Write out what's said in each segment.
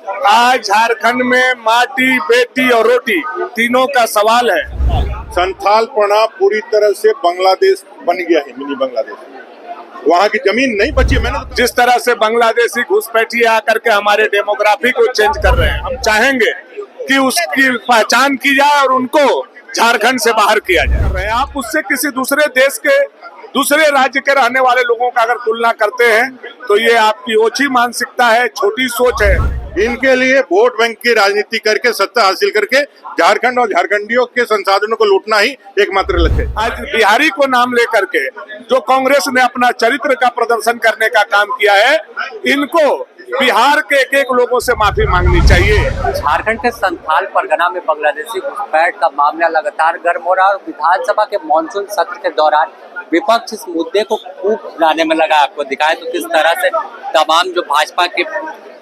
आज झारखंड में माटी, बेटी और रोटी तीनों का सवाल है। संथालपना पूरी तरह से बांग्लादेश बन गया है, मिनी बांग्लादेश। वहाँ की जमीन नहीं बची है। मैंने जिस तरह से बांग्लादेशी घुसपैठिए आकर के हमारे डेमोग्राफी को चेंज कर रहे हैं, हम चाहेंगे कि उसकी पहचान की जाए और उनको झारखंड से बाहर किया जाए। आप उससे किसी दूसरे देश के, दूसरे राज्य के रहने वाले लोगों का अगर तुलना करते हैं तो ये आपकी ओछी मानसिकता है, छोटी सोच है। इनके लिए वोट बैंक की राजनीति करके सत्ता हासिल करके झारखंड और झारखंडियों के संसाधनों को लूटना ही एकमात्र लक्ष्य है। आज बिहारी को नाम लेकर के जो कांग्रेस ने अपना चरित्र का प्रदर्शन करने का काम किया है, इनको बिहार के एक एक लोगों से माफी मांगनी चाहिए। झारखंड के संथाल परगना में बांग्लादेशी घुसपैठ का मामला लगातार गर्म हो रहा है और विधानसभा के मानसून सत्र के दौरान विपक्ष इस मुद्दे को खूब लाने में लगा। आपको दिखाए तो किस तरह से तमाम जो भाजपा के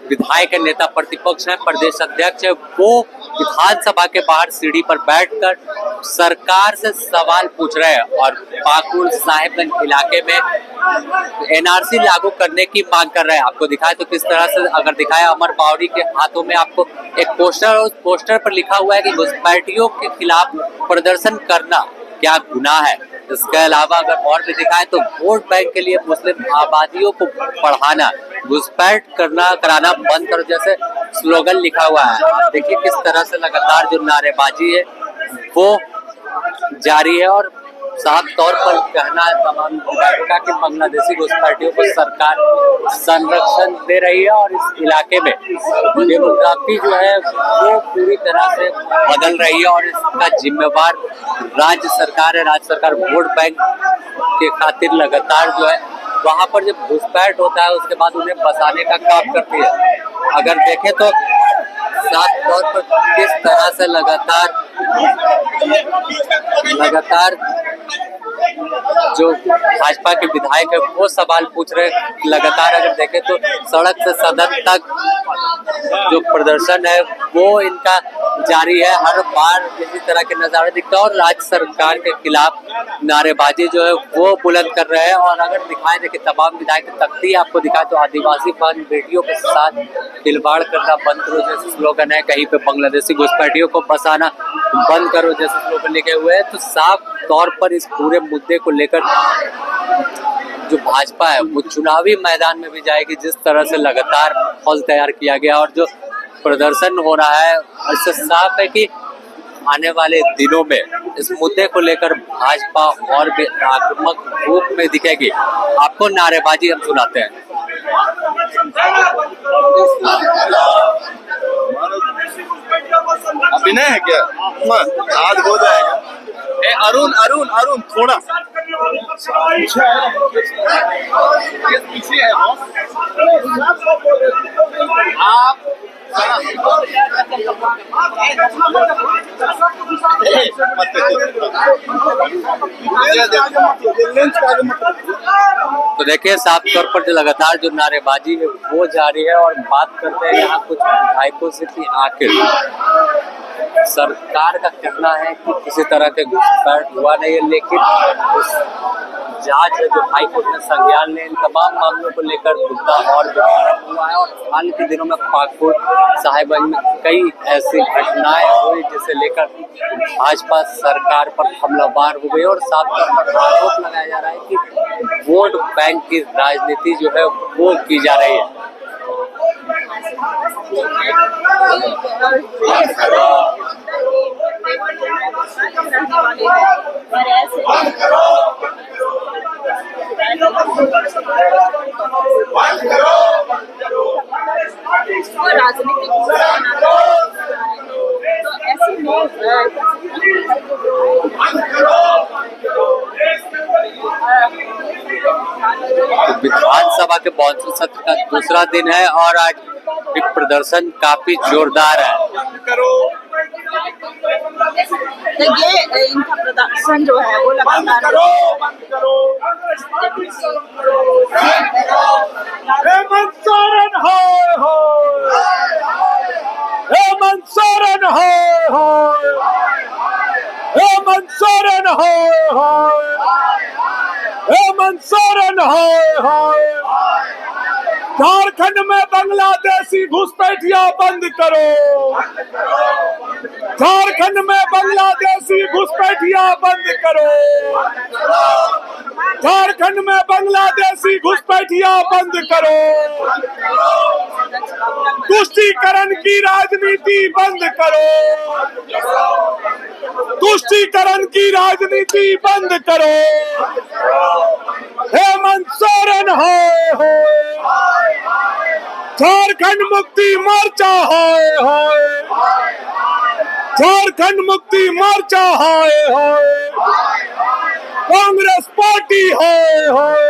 विधायक नेता प्रतिपक्ष है, प्रदेश अध्यक्ष है, वो विधानसभा के बाहर सीढ़ी पर बैठकर सरकार से सवाल पूछ रहे हैं और पाकुड़ साहिबगंज इलाके में एनआरसी लागू करने की मांग कर रहे हैं। आपको दिखाए तो किस तरह से, अगर दिखाया अमर बावरी के हाथों में आपको एक पोस्टर, उस पोस्टर पर लिखा हुआ है कि घुसपैठियों के खिलाफ प्रदर्शन करना क्या गुनाह है। इसके अलावा अगर और भी दिखाए तो वोट बैंक के लिए मुस्लिम आबादियों को पढ़ाना, घुसपैठ कराना बंद करो जैसे स्लोगन लिखा हुआ है। देखिए किस तरह से लगातार जो नारेबाजी है वो जारी है और साफ तौर पर कहना है तमाम विधायकों का कि बांग्लादेशी घुसपैठियों को सरकार संरक्षण दे रही है और इस इलाके में डेमोग्राफी जो है वो पूरी तरह से बदल रही है और इसका जिम्मेवार राज्य सरकार है। राज्य सरकार वोट बैंक के खातिर लगातार जो है वहाँ पर जब घुसपैठ होता है उसके बाद उन्हें बसाने का काम करती है। अगर देखें तो साफ तौर पर किस तरह से लगातार जो भाजपा के विधायक है वो सवाल पूछ रहे। लगातार अगर देखें तो सड़क से सदन तक जो प्रदर्शन है वो इनका जारी है। हर बार इसी तरह के नजारे दिखता है और राज्य सरकार के खिलाफ नारेबाजी जो है वो बुलंद कर रहे हैं। और अगर दिखाए देखिए तमाम विधायक तख्ती आपको दिखाए तो आदिवासी बहन बेटियों के साथ खिलवाड़ करना बंद करो जैसे स्लोगन है, कहीं पे बांग्लादेशी घुसपैठियों को बसाना बंद करो जैसे स्लोगन लिखे हुए हैं। तो साफ तौर पर इस पूरे मुद्दे को लेकर जो भाजपा है वो चुनावी मैदान में भी जाएगी। जिस तरह से लगातार माहौल तैयार किया गया और जो प्रदर्शन हो रहा है इससे साफ है कि आने वाले दिनों में इस मुद्दे को लेकर भाजपा और भी आक्रामक रूप में दिखेगी। आपको नारेबाजी हम सुनाते हैं। अभिनय है क्या? आज हो जाएगा। अरुण अरुण अरुण थोड़ा पीछे है आप। तो देखिए साफ तौर पर जो लगातार जो नारेबाजी है वो जारी है और बात करते हैं यहाँ कुछ विधायकों से कि आखिर सरकार का कहना है कि किसी तरह के घुसपैठ हुआ नहीं है, लेकिन उस जांच है जो हाईकोर्ट ने संज्ञान ले इन तमाम मामलों को लेकर मुद्दा और भी गरम हुआ है। और हाल के दिनों में पाकुड़ साहिबगंज में कई ऐसी घटनाएं हुई जिसे लेकर भाजपा सरकार पर हमलावर हो गई और साफ तौर पर आरोप लगाया जा रहा है कि वोट बैंक की राजनीति जो है वो की जा रही है। राजनीतिक तो ऐसे लोग विधानसभा के मानसून सत्र का दूसरा दिन है और आज प्रदर्शन काफी जोरदार है। ये इनका प्रदर्शन जो है वो लगातार हेमंत सोरेन हाय हेमंत सोरेन हाय हेमंत सोरेन हाय हेमंत सोरेन हाय झारखंड झारखंड में बांग्लादेशी घुसपैठिया बंद करो, झारखंड में बांग्लादेशी घुसपैठिया बंद करो, झारखंड में बांग्लादेशी घुसपैठिया बंद करो, तुष्टीकरण की राजनीति बंद करो, तुष्टीकरण की राजनीति बंद करो, हेमंत सोरेन हाय हाय, झारखंड मुक्ति मोर्चा हाय हाय, झारखंड मुक्ति मोर्चा हाय हाय, कांग्रेस पार्टी हाय हाय,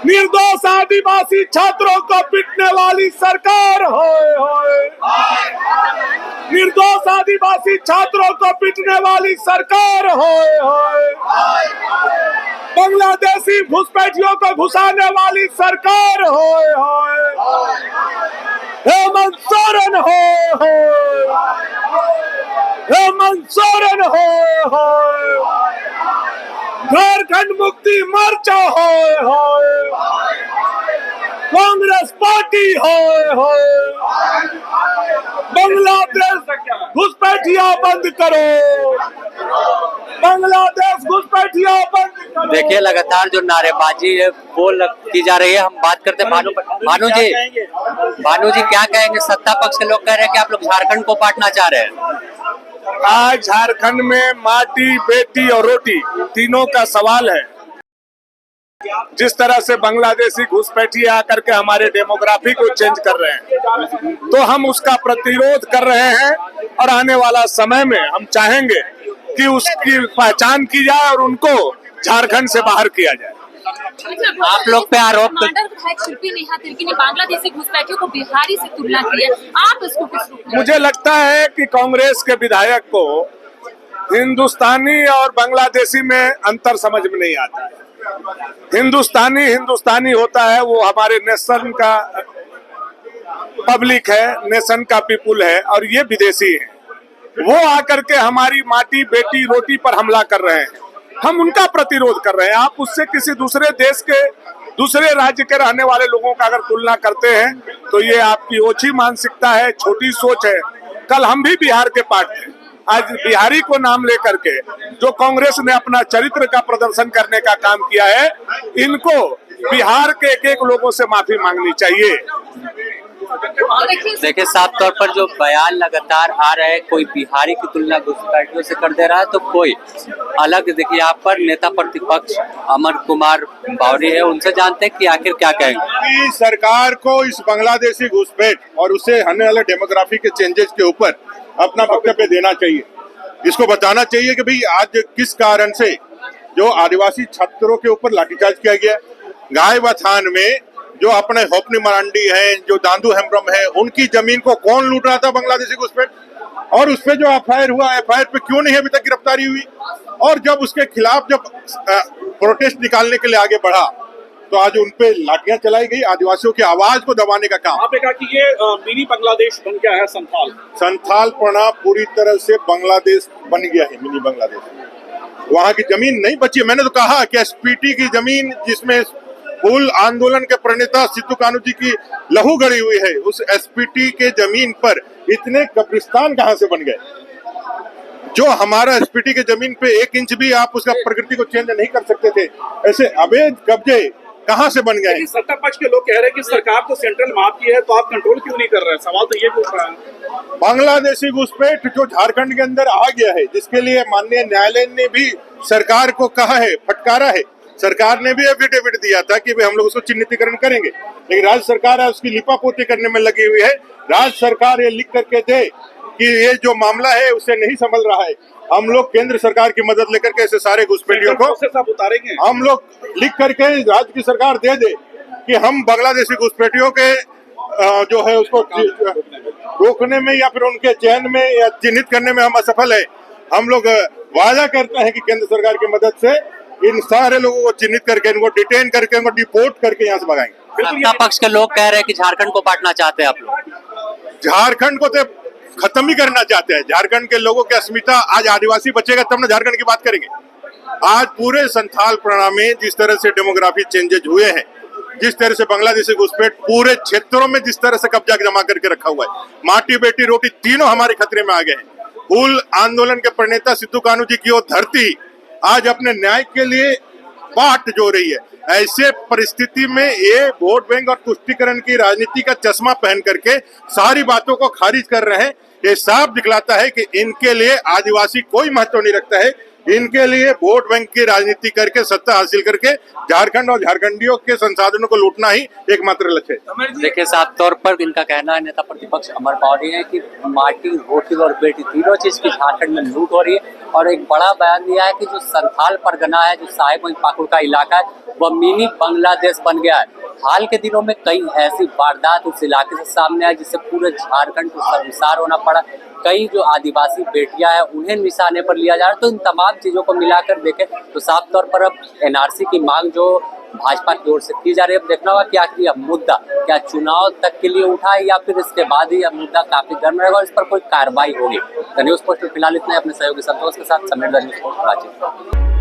निर्दोष आदिवासी छात्रों को पीटने वाली सरकार हाय हाय, निर्दोष आदिवासी छात्रों को पीटने वाली सरकार हाय हाय, बांग्लादेशी घुसपैठियों को घुसाने वाली सरकार हाय हाय, हेमंत सोरेन हाय हाय, हेमंत सोरेन हाय हाय, झारखंड मुक्ति मोर्चा हाय हाय, कांग्रेस पार्टी हाय हाय, बांग्लादेश घुसपैठिया बंद करो, बांग्लादेश घुसपैठिया बंद करो। देखिए लगातार जो नारेबाजी है वो की जा रही है। हम बात करते हैं भानु जी क्या कहेंगे? सत्ता पक्ष के लोग कह रहे हैं कि आप लोग झारखंड को बांटना चाह रहे हैं। आज झारखंड में माटी, बेटी और रोटी तीनों का सवाल है। जिस तरह से बांग्लादेशी घुसपैठिए आकर के हमारे डेमोग्राफी को चेंज कर रहे हैं, तो हम उसका प्रतिरोध कर रहे हैं और आने वाला समय में हम चाहेंगे कि उसकी पहचान की जाए और उनको झारखंड से बाहर किया जाए। आप लोग पे आरोप विधायक शिल्पी नेहा तिर्की ने बांग्लादेशी घुसपैठियों को बिहारी से तुलना की है, आप इसको किस रूप में? मुझे लगता है कि कांग्रेस के विधायक को हिंदुस्तानी और बांग्लादेशी में अंतर समझ में नहीं आता है। हिंदुस्तानी होता है, वो हमारे नेशन का पब्लिक है, नेशन का पीपुल है, और ये विदेशी है। वो आकर के हमारी माटी, बेटी, रोटी पर हमला कर रहे हैं, हम उनका प्रतिरोध कर रहे हैं। आप उससे किसी दूसरे देश के, दूसरे राज्य के रहने वाले लोगों का अगर तुलना करते हैं तो ये आपकी ओछी मानसिकता है, छोटी सोच है। कल हम भी बिहार के पार्ट थे, आज बिहारी को नाम लेकर के जो कांग्रेस ने अपना चरित्र का प्रदर्शन करने का काम किया है, इनको बिहार के एक एक लोगों से माफी मांगनी चाहिए। देखिए साफ तौर पर जो बयान लगातार आ रहे हैं, कोई बिहारी की तुलना घुसपैठियों से कर दे रहा है तो कोई अलग। देखिए यहाँ पर नेता प्रतिपक्ष अमर कुमार बावरी है, उनसे जानते हैं कि आखिर क्या कहेंगे। सरकार को इस बांग्लादेशी घुसपैठ और उससे होने वाले डेमोग्राफी के चेंजेस के ऊपर अपना वक्तव्य देना चाहिए। इसको बताना चाहिए कि भाई आज किस कारण से जो आदिवासी छात्रों के ऊपर लाठीचार्ज किया गया, गायबाथान में जो अपने होपनी मरांडी है, जो दांदू हेम्ब्रम है, उनकी जमीन को कौन लूट रहा था बांग्लादेशी घुसपैठ, और उस पर जो एफआईआर हुआ, एफआईआर पे क्यों नहीं अभी तक गिरफ्तारी हुई, और जब उसके खिलाफ जब प्रोटेस्ट निकालने के लिए आगे बढ़ा तो आज उन पे लाठियां चलाई गई, आदिवासियों की आवाज को दबाने का काम। आपने कहा कि ये मिनी बांग्लादेश बन गया है संथालपना पूरी तरह से बांग्लादेश बन गया है, मिनी बांग्लादेश। वहां की जमीन नहीं बची। मैंने तो कहा कि एसपीटी की जमीन, जिसमें हुल आंदोलन के प्रणेता सिद्धू कान्हू जी की लहू गड़ी हुई है, उस एसपीटी के जमीन पर इतने कब्रिस्तान कहां से बन गए? जो हमारा एसपीटी के जमीन पे 1 इंच भी आप उसका प्रकृति को चेंज नहीं कर सकते थे, ऐसे अवैध कब्जे कहां से बन गए? सत्ता पक्ष के लोग कह रहे हैं कि सरकार तो सेंट्रल माफ की है, तो आप कंट्रोल क्यों नहीं कर रहे हैं? सवाल तो ये पूछ रहा है। बांग्लादेशी घुसपैठ जो झारखंड के अंदर आ गया है, जिसके लिए माननीय न्यायालय ने भी सरकार को कहा है, फटकारा है। सरकार ने भी एफिडेविट दिया था कि हम लोग उसको चिन्हितीकरण करेंगे, लेकिन राज्य सरकार है उसकी लिपापोती करने में लगी हुई है। राज्य सरकार ये लिख करके दे कि ये जो मामला है उसे नहीं संभल रहा है। हम लोग केंद्र सरकार की मदद लेकर के ऐसे सारे घुसपैठियों को उतारेंगे। हम लोग लिख करके राज्य की सरकार दे दे कि हम बांग्लादेशी घुसपैठियों के जो है उसको रोकने में या फिर उनके चयन में या चिन्हित करने में हम असफल है। हम लोग वादा करते हैं कि केंद्र सरकार की मदद से इन सारे लोगों को चिन्हित करके, इनको डिटेन करके, इनको डिपोर्ट करके यहाँ से भगाएंगे। सत्ता पक्ष के लोग कह रहे हैं कि झारखंड को बांटना चाहते हैं आप लोग। झारखंड को तो खत्म ही करना चाहते हैं। झारखंड के लोगों की अस्मिता, आज आदिवासी बचेगा तब ना झारखंड की बात करेंगे। आज पूरे संथाल प्रणा में जिस तरह से डेमोग्राफी चेंजेज हुए हैं, जिस तरह से बांग्लादेशी घुसपैठ पूरे क्षेत्रों में जिस तरह से कब्जा जमा करके रखा हुआ है, माटी बेटी रोटी तीनों हमारे खतरे में आ गए हैं। हुल आंदोलन के प्रणेता सिद्धू कान्हू जी की वो धरती आज अपने न्याय के लिए बाट जो रही है। ऐसे परिस्थिति में ये वोट बैंक और तुष्टीकरण की राजनीति का चश्मा पहन करके सारी बातों को खारिज कर रहे हैं। ये साफ दिखलाता है कि इनके लिए आदिवासी कोई महत्व नहीं रखता है। इनके लिए वोट बैंक की राजनीति करके सत्ता हासिल करके झारखंड और झारखंडियों के संसाधनों को लूटना ही एकमात्र लक्ष्य है। देखिए, साफ तौर पर इनका कहना है, नेता प्रतिपक्ष अमर पावरी है, कि माटी रोटी और बेटी तीनों चीज की झारखंड में लूट हो रही है। और एक बड़ा बयान दिया है कि जो संथाल परगना है, जो साहेबगंज पाकुड़ का इलाका है, वह मिनी बांग्लादेश बन गया है। हाल के दिनों में कई ऐसी वारदात उस इलाके से सामने आई जिससे पूरे झारखंड को शर्मसार होना पड़ा। कई जो आदिवासी बेटियां हैं उन्हें निशाने पर लिया जा रहा है। तो इन तमाम चीजों को मिलाकर देखें तो साफ तौर पर अब एनआरसी की मांग जो भाजपा की ओर से की जा रही है, अब देखना होगा कि आखिर यह मुद्दा क्या चुनाव तक के लिए उठा है या फिर इसके बाद ही यह मुद्दा काफी गर्म रहेगा और इस पर कोई कार्रवाई होगी। न्यूज पोस्ट फिलहाल इतना, अपने सहयोगी संतोष के साथ समीर न्यूज पोस्ट।